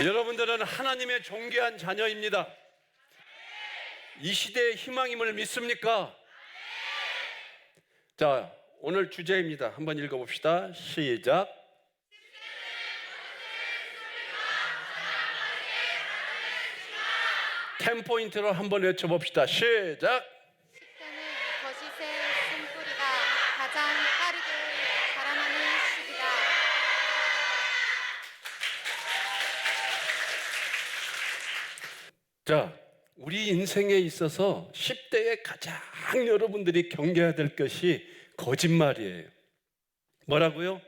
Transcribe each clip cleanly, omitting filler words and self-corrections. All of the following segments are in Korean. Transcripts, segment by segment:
여러분들은 하나님의 존귀한 자녀입니다. 이 시대의 희망임을 믿습니까? 자, 오늘 주제입니다. 한번 읽어봅시다. 시작. 10포인트로 한번 외쳐봅시다. 시작. 때는 거짓의 숨뿌리가 가장 빠르게 자라나는 시기다. 자, 우리 인생에 있어서 10대에 가장 여러분들이 경계해야 될 것이 거짓말이에요. 뭐라고요?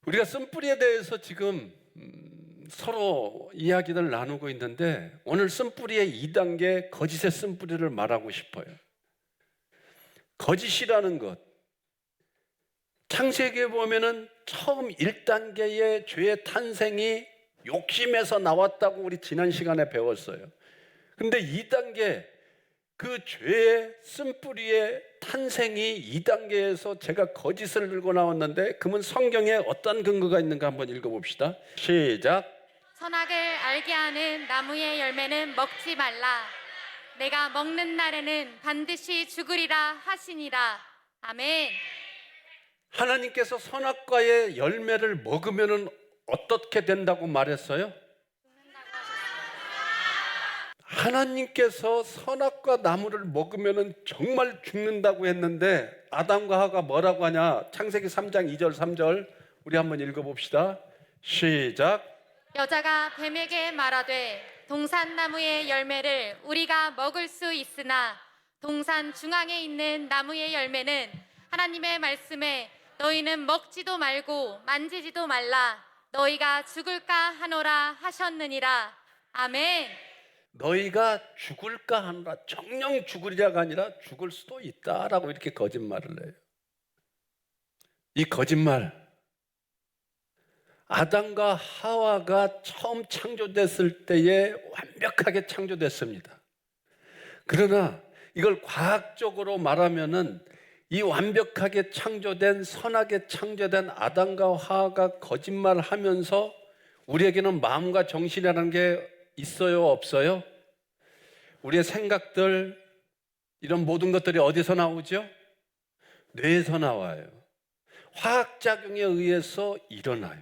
우리가 쓴뿌리에 대해서 지금 서로 이야기를 나누고 있는데 오늘 쓴뿌리의 2단계 거짓의 쓴뿌리를 말하고 싶어요. 거짓이라는 것, 창세기에 보면은 처음 1단계의 죄의 탄생이 욕심에서 나왔다고 우리 지난 시간에 배웠어요. 근데 2단계 그 죄의 쓴뿌리의 탄생이 2단계에서 제가 거짓을 들고 나왔는데 그러면 성경에 어떤 근거가 있는가 한번 읽어봅시다. 시작. 선악을 알게 하는 나무의 열매는 먹지 말라. 내가 먹는 날에는 반드시 죽으리라 하시니라. 아멘. 하나님께서 선악과의 열매를 먹으면 어떻게 된다고 말했어요? 하나님께서 선악과 나무를 먹으면 정말 죽는다고 했는데 아담과 하와가 뭐라고 하냐? 창세기 3장 2절 3절 우리 한번 읽어봅시다. 시작. 여자가 뱀에게 말하되 동산나무의 열매를 우리가 먹을 수 있으나 동산 중앙에 있는 나무의 열매는 하나님의 말씀에 너희는 먹지도 말고 만지지도 말라. 너희가 죽을까 하노라 하셨느니라. 아멘. 너희가 죽을까 하노라. 정녕 죽으리라가 아니라 죽을 수도 있다라고 이렇게 거짓말을 해요. 이 거짓말, 아담과 하와가 처음 창조됐을 때에 완벽하게 창조됐습니다. 그러나 이걸 과학적으로 말하면은 이 완벽하게 창조된 선하게 창조된 아담과 하와가 거짓말하면서 우리에게는 마음과 정신이라는 게 있어요, 없어요? 우리의 생각들 이런 모든 것들이 어디서 나오죠? 뇌에서 나와요. 화학작용에 의해서 일어나요.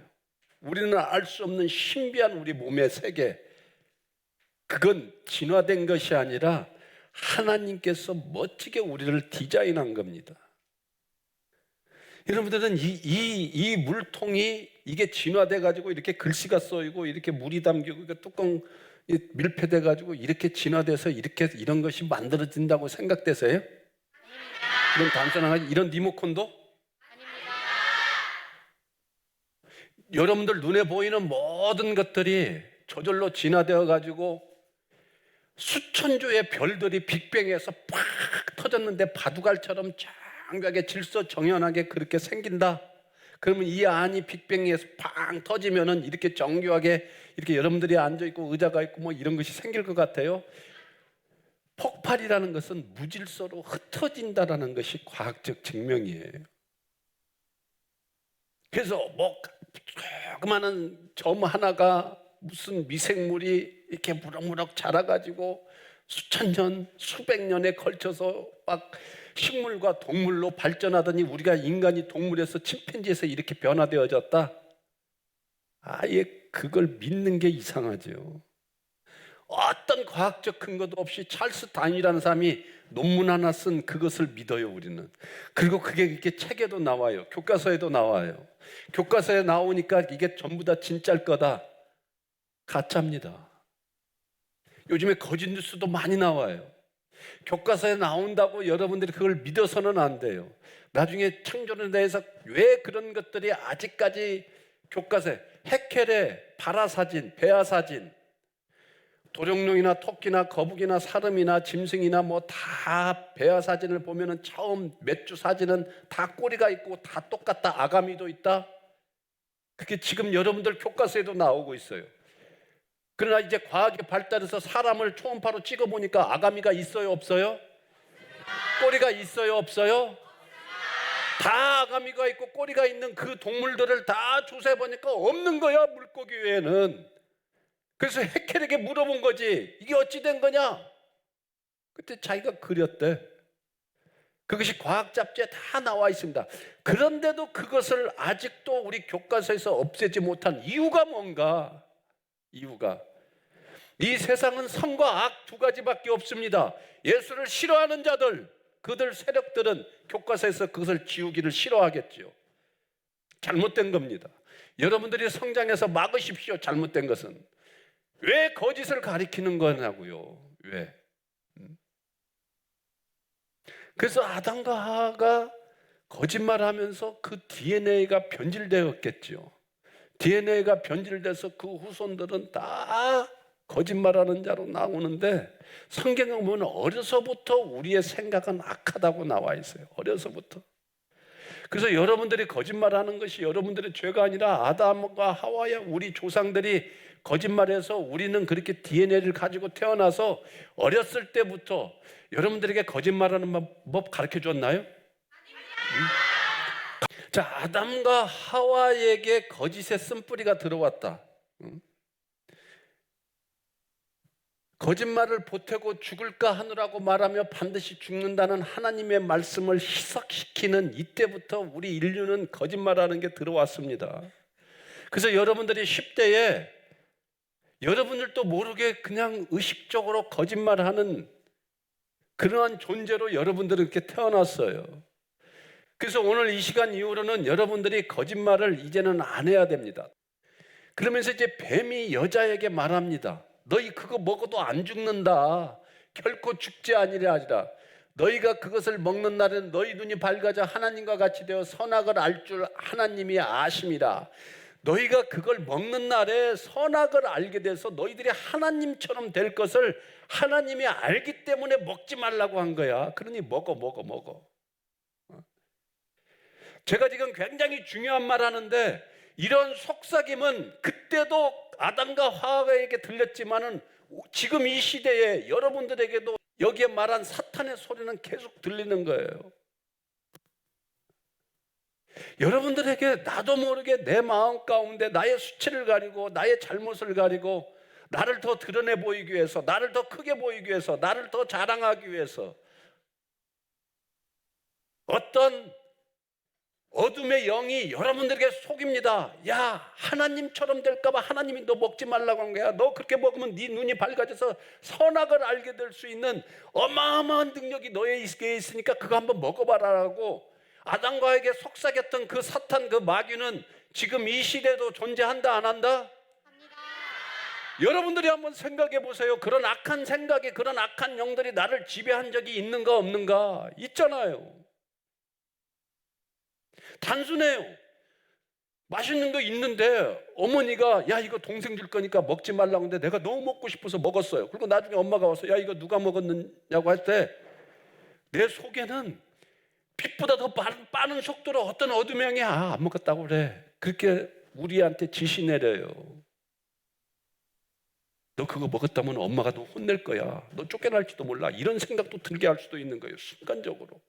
우리는 알 수 없는 신비한 우리 몸의 세계, 그건 진화된 것이 아니라 하나님께서 멋지게 우리를 디자인한 겁니다. 여러분들은 이 물통이 이게 진화돼 가지고 이렇게 글씨가 써있고 이렇게 물이 담기고 뚜껑 밀폐돼 가지고 이렇게 진화돼서 이렇게 이런 것이 만들어진다고 생각되세요? 이런 단순한 이런 리모컨도? 여러분들 눈에 보이는 모든 것들이 저절로 진화되어 가지고 수천 조의 별들이 빅뱅에서 팍 터졌는데 바둑알처럼 장벽에 질서정연하게 그렇게 생긴다. 그러면 이 안이 빅뱅에서 팡 터지면은 이렇게 정교하게 이렇게 여러분들이 앉아 있고 의자가 있고 뭐 이런 것이 생길 것 같아요. 폭발이라는 것은 무질서로 흩어진다라는 것이 과학적 증명이에요. 그래서 뭐 조그마한 점 하나가 무슨 미생물이 이렇게 무럭무럭 자라가지고 수천 년, 수백 년에 걸쳐서 막 식물과 동물로 발전하더니 우리가 인간이 동물에서 침팬지에서 이렇게 변화되어졌다. 아예 그걸 믿는 게 이상하죠. 어떤 과학적 근거도 없이 찰스 다윈이라는 사람이 논문 하나 쓴 그것을 믿어요, 우리는. 그리고 그게 이렇게 책에도 나와요. 교과서에도 나와요. 교과서에 나오니까 이게 전부 다 진짜일 거다. 가짜입니다. 요즘에 거짓 뉴스도 많이 나와요. 교과서에 나온다고 여러분들이 그걸 믿어서는 안 돼요. 나중에 창조에 대해서 왜 그런 것들이 아직까지 교과서에 해켈의 발화사진, 배아사진, 도룡뇽이나 토끼나 거북이나 사람이나 짐승이나 뭐 다 배아사진을 보면은 처음 몇 주 사진은 다 꼬리가 있고 다 똑같다. 아가미도 있다. 그게 지금 여러분들 교과서에도 나오고 있어요. 그러나 이제 과학이 발달해서 사람을 초음파로 찍어보니까 아가미가 있어요, 없어요? 꼬리가 있어요, 없어요? 다 아가미가 있고 꼬리가 있는 그 동물들을 다 조사해 보니까 없는 거야, 물고기 외에는. 그래서 헤켈에게 물어본 거지. 이게 어찌 된 거냐? 그때 자기가 그렸대. 그것이 과학 잡지에 다 나와 있습니다. 그런데도 그것을 아직도 우리 교과서에서 없애지 못한 이유가 뭔가? 이유가 이 세상은 선과 악 두 가지밖에 없습니다. 예수를 싫어하는 자들, 그들 세력들은 교과서에서 그것을 지우기를 싫어하겠죠. 잘못된 겁니다. 여러분들이 성장해서 막으십시오. 잘못된 것은. 왜 거짓을 가리키는 거냐고요. 왜? 그래서 아담과 하와가 거짓말하면서 그 DNA가 변질되었겠죠. DNA가 변질돼서 그 후손들은 다 거짓말하는 자로 나오는데, 성경에 보면 어려서부터 우리의 생각은 악하다고 나와 있어요. 어려서부터. 그래서 여러분들이 거짓말하는 것이 여러분들의 죄가 아니라 아담과 하와야 우리 조상들이 거짓말해서 우리는 그렇게 DNA를 가지고 태어나서 어렸을 때부터 여러분들에게 거짓말하는 법 가르쳐 줬나요? 자, 아담과 하와에게 거짓의 쓴뿌리가 들어왔다. 거짓말을 보태고 죽을까 하느라고 말하며 반드시 죽는다는 하나님의 말씀을 희석시키는 이때부터 우리 인류는 거짓말하는 게 들어왔습니다. 그래서 여러분들이 10대에 여러분들도 모르게 그냥 의식적으로 거짓말하는 그러한 존재로 여러분들은 이렇게 태어났어요. 그래서 오늘 이 시간 이후로는 여러분들이 거짓말을 이제는 안 해야 됩니다. 그러면서 이제 뱀이 여자에게 말합니다. 너희 그거 먹어도 안 죽는다. 결코 죽지 아니라 너희가 그것을 먹는 날에는 너희 눈이 밝아져 하나님과 같이 되어 선악을 알 줄 하나님이 아심이라. 너희가 그걸 먹는 날에 선악을 알게 돼서 너희들이 하나님처럼 될 것을 하나님이 알기 때문에 먹지 말라고 한 거야. 그러니 먹어. 제가 지금 굉장히 중요한 말 하는데, 이런 속삭임은 그때도 아담과 하와에게 들렸지만은 지금 이 시대에 여러분들에게도 여기에 말한 사탄의 소리는 계속 들리는 거예요. 여러분들에게 나도 모르게 내 마음 가운데 나의 수치를 가리고 나의 잘못을 가리고 나를 더 드러내 보이기 위해서, 나를 더 크게 보이기 위해서, 나를 더 자랑하기 위해서 어떤 어둠의 영이 여러분들에게 속입니다. 야, 하나님처럼 될까봐 하나님이 너 먹지 말라고 한 거야. 너 그렇게 먹으면 네 눈이 밝아져서 선악을 알게 될 수 있는 어마어마한 능력이 너에게 있으니까 그거 한번 먹어봐라라고 아담과에게 속삭였던 그 사탄, 그 마귀는 지금 이 시대도 존재한다 안 한다? 합니다. 여러분들이 한번 생각해 보세요. 그런 악한 생각이, 그런 악한 영들이 나를 지배한 적이 있는가 없는가? 있잖아요. 단순해요. 맛있는 거 있는데 어머니가 야 이거 동생 줄 거니까 먹지 말라고 하는데 내가 너무 먹고 싶어서 먹었어요. 그리고 나중에 엄마가 와서 야 이거 누가 먹었느냐고 할 때 내 속에는 빛보다 더 빠른 속도로 어떤 어둠의 영이 안 먹었다고 그래. 그렇게 우리한테 지시 내려요. 너 그거 먹었다면 엄마가 너 혼낼 거야. 너 쫓겨날지도 몰라. 이런 생각도 들게 할 수도 있는 거예요. 순간적으로.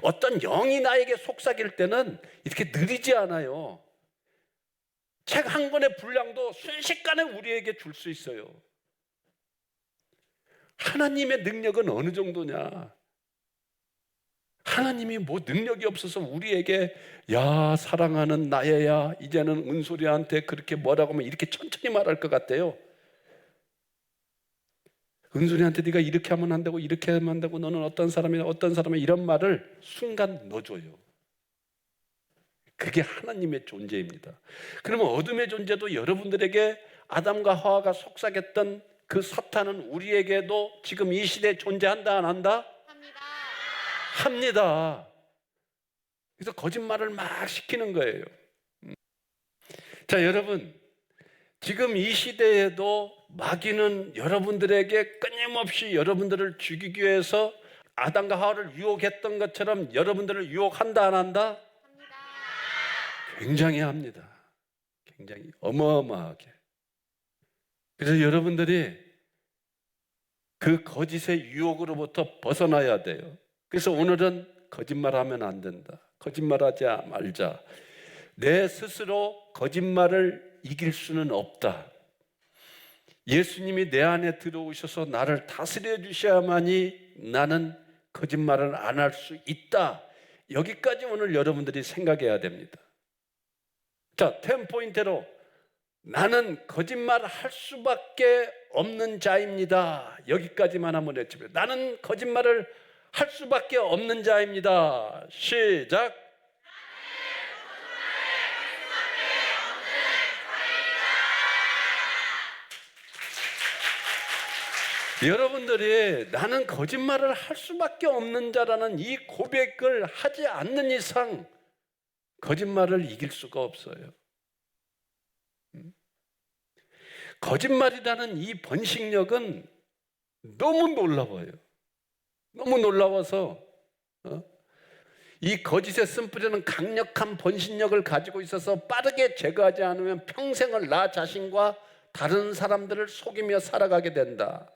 어떤 영이 나에게 속삭일 때는 이렇게 느리지 않아요. 책 한 권의 분량도 순식간에 우리에게 줄 수 있어요. 하나님의 능력은 어느 정도냐? 하나님이 뭐 능력이 없어서 우리에게 야 사랑하는 나애야 이제는 은솔이한테 그렇게 뭐라고 하면 이렇게 천천히 말할 것 같아요. 은솔이한테 네가 이렇게 하면 안 되고 이렇게 하면 안 되고 너는 어떤 사람이냐 이런 말을 순간 넣어줘요. 그게 하나님의 존재입니다. 그러면 어둠의 존재도 여러분들에게 아담과 하와가 속삭였던 그 사탄은 우리에게도 지금 이 시대에 존재한다 안 한다? 합니다. 그래서 거짓말을 막 시키는 거예요. 자, 여러분, 지금 이 시대에도 마귀는 여러분들에게 끊임없이 여러분들을 죽이기 위해서 아담과 하와를 유혹했던 것처럼 여러분들을 유혹한다 안 한다? 합니다. 굉장히 합니다. 굉장히 어마어마하게. 그래서 여러분들이 그 거짓의 유혹으로부터 벗어나야 돼요. 그래서 오늘은 거짓말하면 안 된다. 거짓말하지 말자. 내 스스로 거짓말을 이길 수는 없다. 예수님이 내 안에 들어오셔서 나를 다스려 주셔야만이 나는 거짓말을 안 할 수 있다. 여기까지 오늘 여러분들이 생각해야 됩니다. 자, 10포인트로 나는 거짓말 할 수밖에 없는 자입니다. 여기까지만 한번 외쳐보세요. 나는 거짓말을 할 수밖에 없는 자입니다. 시작. 여러분들이 나는 거짓말을 할 수밖에 없는 자라는 이 고백을 하지 않는 이상 거짓말을 이길 수가 없어요. 거짓말이라는 이 번식력은 너무 놀라워요. 너무 놀라워서 이 거짓의 쓴뿌리는 강력한 번식력을 가지고 있어서 빠르게 제거하지 않으면 평생을 나 자신과 다른 사람들을 속이며 살아가게 된다.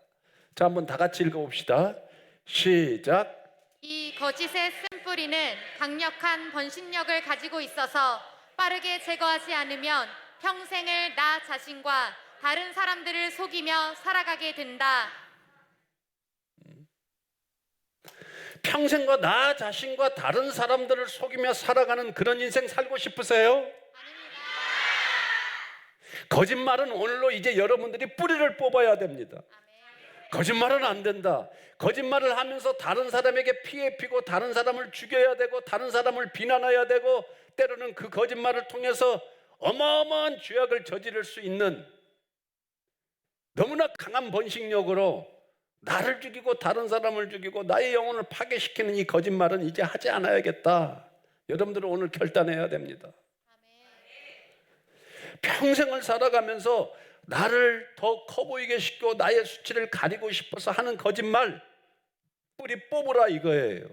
자, 한번 다 같이 읽어봅시다. 시작. 이 거짓의 쓴뿌리는 강력한 번식력을 가지고 있어서 빠르게 제거하지 않으면 평생을 나 자신과 다른 사람들을 속이며 살아가게 된다. 평생과 나 자신과 다른 사람들을 속이며 살아가는 그런 인생 살고 싶으세요? 아닙니다. 거짓말은 오늘로 이제 여러분들이 뿌리를 뽑아야 됩니다. 거짓말은 안 된다. 거짓말을 하면서 다른 사람에게 피해 입히고 다른 사람을 죽여야 되고 다른 사람을 비난해야 되고 때로는 그 거짓말을 통해서 어마어마한 죄악을 저지를 수 있는 너무나 강한 번식력으로 나를 죽이고 다른 사람을 죽이고 나의 영혼을 파괴시키는 이 거짓말은 이제 하지 않아야겠다. 여러분들은 오늘 결단해야 됩니다. 평생을 살아가면서 나를 더 커 보이게 시키고 나의 수치를 가리고 싶어서 하는 거짓말 뿌리 뽑으라 이거예요.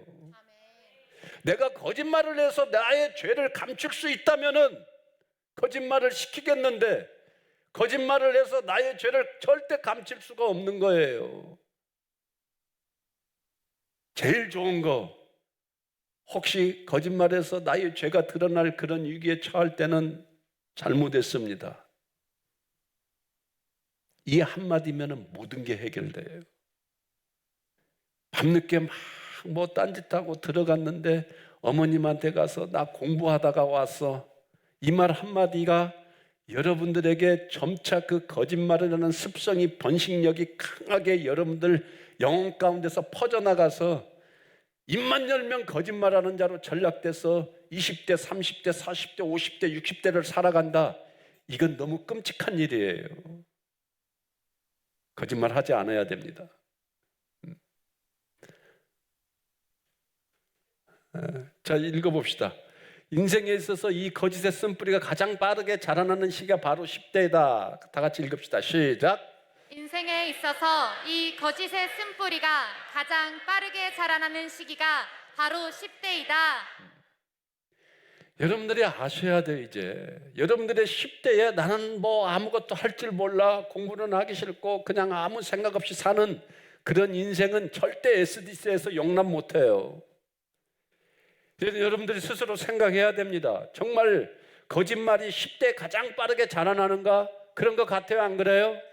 내가 거짓말을 해서 나의 죄를 감출 수 있다면은 거짓말을 시키겠는데 거짓말을 해서 나의 죄를 절대 감출 수가 없는 거예요. 제일 좋은 거, 혹시 거짓말해서 나의 죄가 드러날 그런 위기에 처할 때는 잘못했습니다. 이 한마디면 모든 게 해결돼요. 밤늦게 막 뭐 딴짓하고 들어갔는데 어머님한테 가서 나 공부하다가 왔어. 이 말 한마디가 여러분들에게 점차 그 거짓말이라는 습성이 번식력이 강하게 여러분들 영혼 가운데서 퍼져나가서 입만 열면 거짓말하는 자로 전락돼서 20대, 30대, 40대, 50대, 60대를 살아간다. 이건 너무 끔찍한 일이에요. 거짓말 하지 않아야 됩니다. 자, 읽어봅시다. 인생에 있어서 이 거짓의 쓴뿌리가 가장 빠르게 자라나는 시기가 바로 10대이다. 다 같이 읽읍시다. 시작. 인생에 있어서 이 거짓의 쓴뿌리가 가장 빠르게 자라나는 시기가 바로 10대이다. 여러분들이 아셔야 돼요. 이제 여러분들의 10대에 나는 뭐 아무것도 할 줄 몰라, 공부는 하기 싫고 그냥 아무 생각 없이 사는 그런 인생은 절대 SDC에서 용납 못해요. 그래서 여러분들이 스스로 생각해야 됩니다. 정말 거짓말이 10대에 가장 빠르게 자라나는가? 그런 것 같아요, 안 그래요? 맞습니다.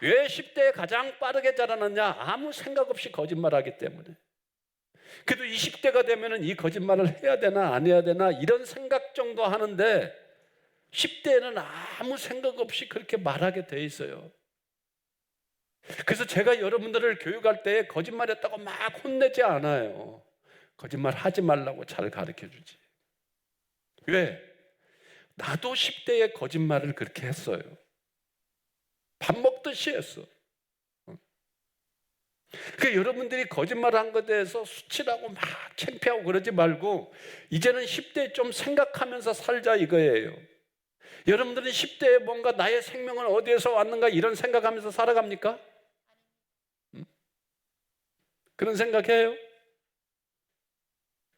왜 10대에 가장 빠르게 자라느냐? 아무 생각 없이 거짓말하기 때문에. 그래도 20대가 되면은 이 거짓말을 해야 되나 안 해야 되나 이런 생각 정도 하는데 10대에는 아무 생각 없이 그렇게 말하게 돼 있어요. 그래서 제가 여러분들을 교육할 때 거짓말했다고 막 혼내지 않아요. 거짓말 하지 말라고 잘 가르쳐 주지. 왜? 나도 10대에 거짓말을 그렇게 했어요. 밥 먹듯이 했어. 그러니까 여러분들이 거짓말한 것에 대해서 수치라고 막 창피하고 그러지 말고 이제는 10대에 좀 생각하면서 살자 이거예요. 여러분들은 10대에 뭔가 나의 생명은 어디에서 왔는가 이런 생각하면서 살아갑니까? 그런 생각해요?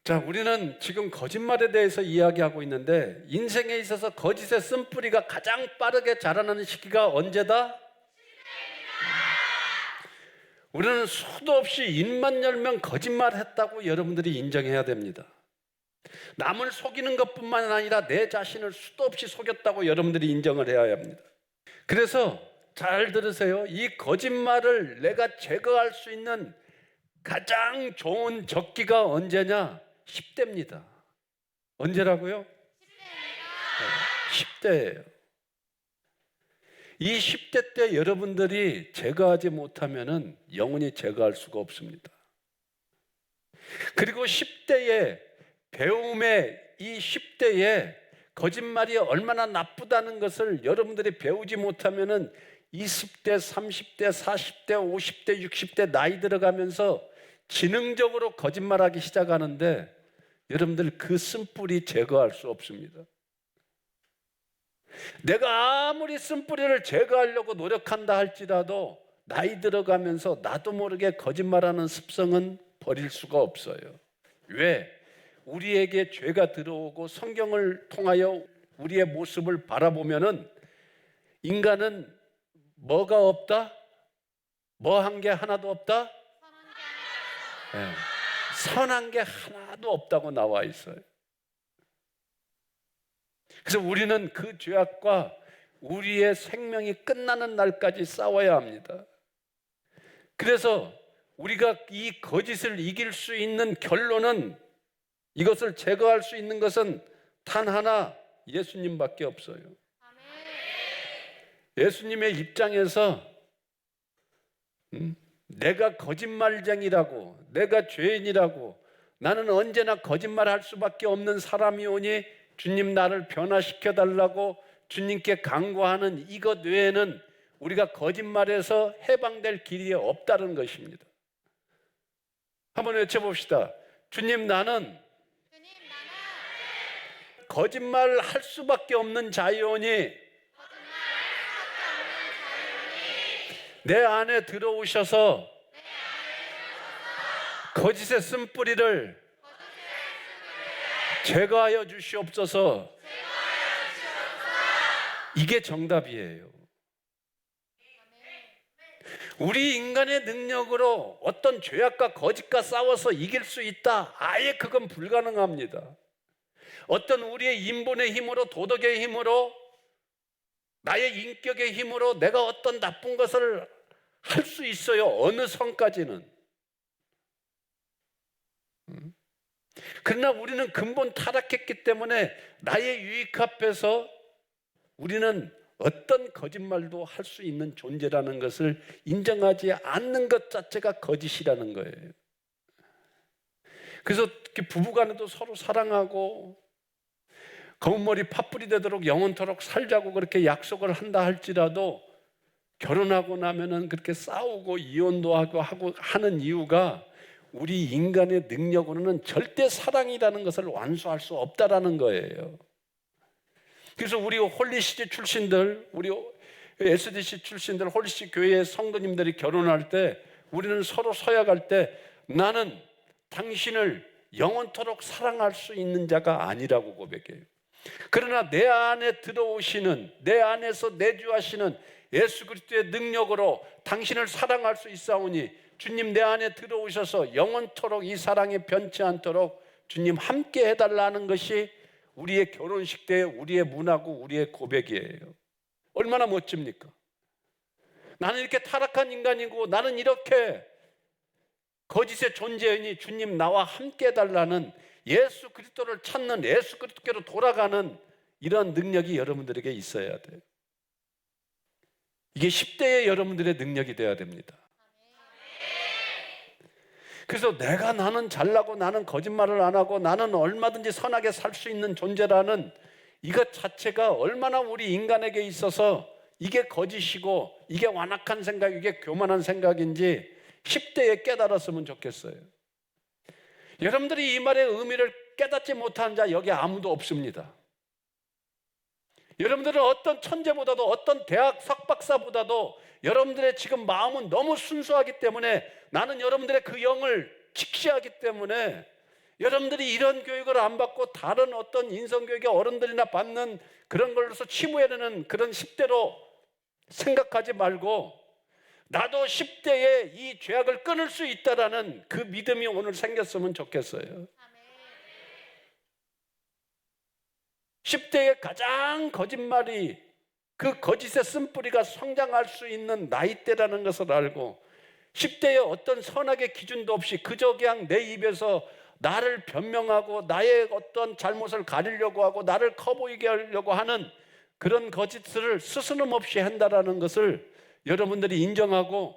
자, 우리는 지금 거짓말에 대해서 이야기하고 있는데 인생에 있어서 거짓의 쓴뿌리가 가장 빠르게 자라나는 시기가 언제다? 우리는 수도 없이 입만 열면 거짓말했다고 여러분들이 인정해야 됩니다. 남을 속이는 것뿐만 아니라 내 자신을 수도 없이 속였다고 여러분들이 인정을 해야 합니다. 그래서 잘 들으세요. 이 거짓말을 내가 제거할 수 있는 가장 좋은 적기가 언제냐? 10대입니다. 언제라고요? 10대예요. 이 10대 때 여러분들이 제거하지 못하면은 영원히 제거할 수가 없습니다. 그리고 10대에 배움의 이 10대에 거짓말이 얼마나 나쁘다는 것을 여러분들이 배우지 못하면은 20대, 30대, 40대, 50대, 60대 나이 들어가면서 지능적으로 거짓말하기 시작하는데 여러분들 그 쓴뿌리 제거할 수 없습니다. 내가 아무리 쓴뿌리를 제거하려고 노력한다 할지라도 나이 들어가면서 나도 모르게 거짓말하는 습성은 버릴 수가 없어요. 왜? 우리에게 죄가 들어오고 성경을 통하여 우리의 모습을 바라보면은 인간은 뭐가 없다? 뭐 한 게 하나도 없다? 네. 선한 게 하나도 없다고 나와 있어요. 그래서 우리는 그 죄악과 우리의 생명이 끝나는 날까지 싸워야 합니다. 그래서 우리가 이 거짓을 이길 수 있는 결론은, 이것을 제거할 수 있는 것은 단 하나, 예수님밖에 없어요. 예수님의 입장에서 내가 거짓말쟁이라고, 내가 죄인이라고, 나는 언제나 거짓말할 수밖에 없는 사람이오니 주님 나를 변화시켜 달라고 주님께 간구하는 이것 외에는 우리가 거짓말에서 해방될 길이 없다는 것입니다. 한번 외쳐봅시다. 주님 나는 거짓말 할 수밖에 없는 자이오니 내 안에 들어오셔서 거짓의 쓴뿌리를 제거하여 주시옵소서. 이게 정답이에요. 우리 인간의 능력으로 어떤 죄악과 거짓과 싸워서 이길 수 있다? 아예 그건 불가능합니다. 어떤 우리의 인본의 힘으로, 도덕의 힘으로, 나의 인격의 힘으로 내가 어떤 나쁜 것을 할 수 있어요. 어느 선까지는. 그러나 우리는 근본 타락했기 때문에 나의 유익 앞에서 우리는 어떤 거짓말도 할 수 있는 존재라는 것을 인정하지 않는 것 자체가 거짓이라는 거예요. 그래서 부부간에도 서로 사랑하고 검은 머리 팥불이 되도록 영원토록 살자고 그렇게 약속을 한다 할지라도 결혼하고 나면은 그렇게 싸우고 이혼도 하고 하는 이유가 우리 인간의 능력으로는 절대 사랑이라는 것을 완수할 수 없다라는 거예요. 그래서 우리 홀리시티 출신들, 우리 SDC 출신들, 홀리시티 교회의 성도님들이 결혼할 때 우리는 서로 서약할 때 나는 당신을 영원토록 사랑할 수 있는 자가 아니라고 고백해요. 그러나 내 안에 들어오시는, 내 안에서 내주하시는 예수 그리스도의 능력으로 당신을 사랑할 수 있사오니 주님 내 안에 들어오셔서 영원토록 이 사랑이 변치 않도록 주님 함께 해달라는 것이 우리의 결혼식 때 우리의 문화고 우리의 고백이에요. 얼마나 멋집니까? 나는 이렇게 타락한 인간이고 나는 이렇게 거짓의 존재이니 주님 나와 함께 해달라는 예수 그리스도를 찾는, 예수 그리스도께로 돌아가는 이런 능력이 여러분들에게 있어야 돼요. 이게 10대의 여러분들의 능력이 되어야 됩니다. 그래서 나는 잘나고 나는 거짓말을 안 하고 나는 얼마든지 선하게 살 수 있는 존재라는 이것 자체가 얼마나 우리 인간에게 있어서 이게 거짓이고 이게 완악한 생각, 이게 교만한 생각인지 10대에 깨달았으면 좋겠어요. 여러분들이 이 말의 의미를 깨닫지 못한 자 여기 아무도 없습니다. 여러분들은 어떤 천재보다도 어떤 대학 석박사보다도 여러분들의 지금 마음은 너무 순수하기 때문에, 나는 여러분들의 그 영을 직시하기 때문에 여러분들이 이런 교육을 안 받고 다른 어떤 인성교육의 어른들이나 받는 그런 걸로서 치부해내는 그런 10대로 생각하지 말고 나도 10대에 이 죄악을 끊을 수 있다라는 그 믿음이 오늘 생겼으면 좋겠어요. 10대의 가장 거짓말이 그 거짓의 쓴뿌리가 성장할 수 있는 나이대라는 것을 알고 10대의 어떤 선악의 기준도 없이 그저 그냥 내 입에서 나를 변명하고 나의 어떤 잘못을 가리려고 하고 나를 커 보이게 하려고 하는 그런 거짓을 스스럼 없이 한다라는 것을 여러분들이 인정하고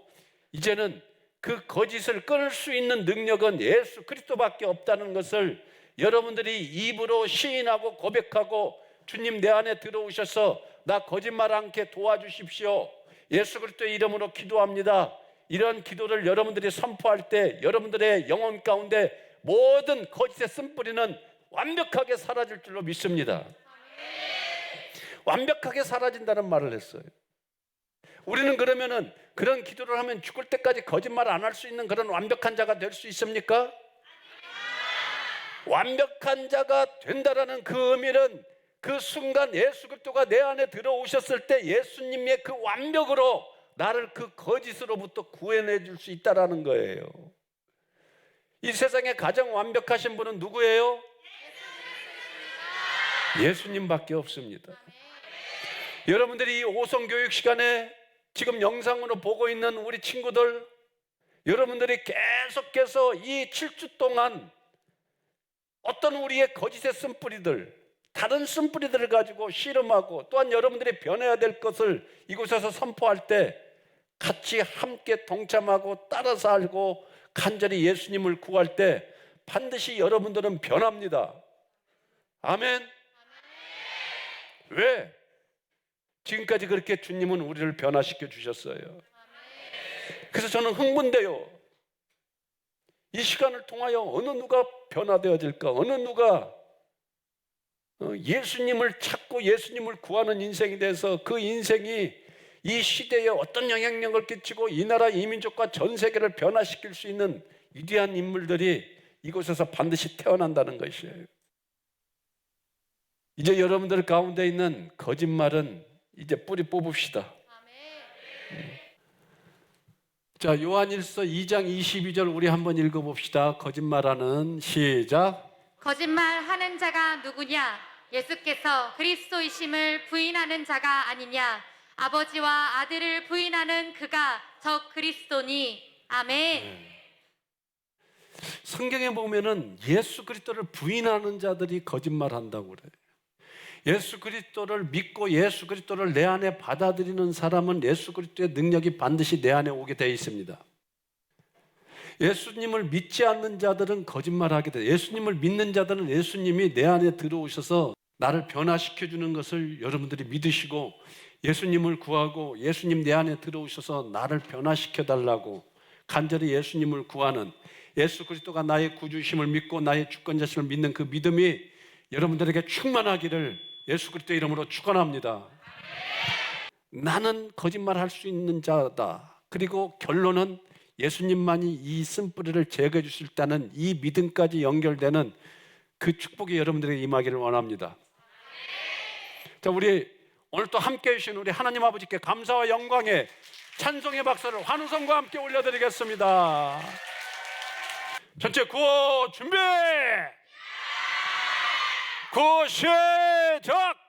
이제는 그 거짓을 끊을 수 있는 능력은 예수 그리스도밖에 없다는 것을 여러분들이 입으로 시인하고 고백하고 주님 내 안에 들어오셔서 나 거짓말 않게 도와주십시오. 예수 그리스도의 이름으로 기도합니다. 이런 기도를 여러분들이 선포할 때 여러분들의 영혼 가운데 모든 거짓의 쓴뿌리는 완벽하게 사라질 줄로 믿습니다. 완벽하게 사라진다는 말을 했어요. 우리는 그러면은 그런 기도를 하면 죽을 때까지 거짓말 안 할 수 있는 그런 완벽한 자가 될 수 있습니까? 완벽한 자가 된다라는 그 의미는 그 순간 예수 그리스도가 내 안에 들어오셨을 때 예수님의 그 완벽으로 나를 그 거짓으로부터 구해내 줄 수 있다라는 거예요. 이 세상에 가장 완벽하신 분은 누구예요? 예수님밖에 없습니다. 여러분들이 이 오성교육 시간에 지금 영상으로 보고 있는 우리 친구들, 여러분들이 계속해서 이 7주 동안 어떤 우리의 거짓의 쓴뿌리들, 다른 쓴뿌리들을 가지고 씨름하고 또한 여러분들이 변해야 될 것을 이곳에서 선포할 때 같이 함께 동참하고 따라서 알고 간절히 예수님을 구할 때 반드시 여러분들은 변합니다. 아멘. 왜? 지금까지 그렇게 주님은 우리를 변화시켜 주셨어요. 그래서 저는 흥분돼요. 이 시간을 통하여 어느 누가 변화되어질까? 어느 누가 예수님을 찾고 예수님을 구하는 인생이 돼서 그 인생이 이 시대에 어떤 영향력을 끼치고 이 나라 이 민족과 전 세계를 변화시킬 수 있는 위대한 인물들이 이곳에서 반드시 태어난다는 것이에요. 이제 여러분들 가운데 있는 거짓말은 이제 뿌리 뽑읍시다. 자, 요한일서 2장 22절 우리 한번 읽어봅시다. 거짓말하는 시작. 거짓말하는 자가 누구냐? 예수께서 그리스도이심을 부인하는 자가 아니냐? 아버지와 아들을 부인하는 그가 저 그리스도니. 아멘. 성경에 보면은 예수 그리스도를 부인하는 자들이 거짓말한다고 그래요. 예수 그리스도를 믿고 예수 그리스도를 내 안에 받아들이는 사람은 예수 그리스도의 능력이 반드시 내 안에 오게 되어 있습니다. 예수님을 믿지 않는 자들은 거짓말하게 돼요. 예수님을 믿는 자들은 예수님이 내 안에 들어오셔서 나를 변화시켜주는 것을 여러분들이 믿으시고 예수님을 구하고 예수님 내 안에 들어오셔서 나를 변화시켜달라고 간절히 예수님을 구하는 예수 그리스도가 나의 구주심을 믿고 나의 주권자심을 믿는 그 믿음이 여러분들에게 충만하기를 예수 그리스도의 이름으로 축원합니다. 나는 거짓말할 수 있는 자다. 그리고 결론은 예수님만이 이 쓴뿌리를 제거해 주실 때는 이 믿음까지 연결되는 그 축복이 여러분들에게 임하기를 원합니다. 자, 우리 오늘 또 함께해 주신 우리 하나님 아버지께 감사와 영광의 찬송의 박수를 환호성과 함께 올려드리겠습니다. 전체 구호 준비! 구호 시작!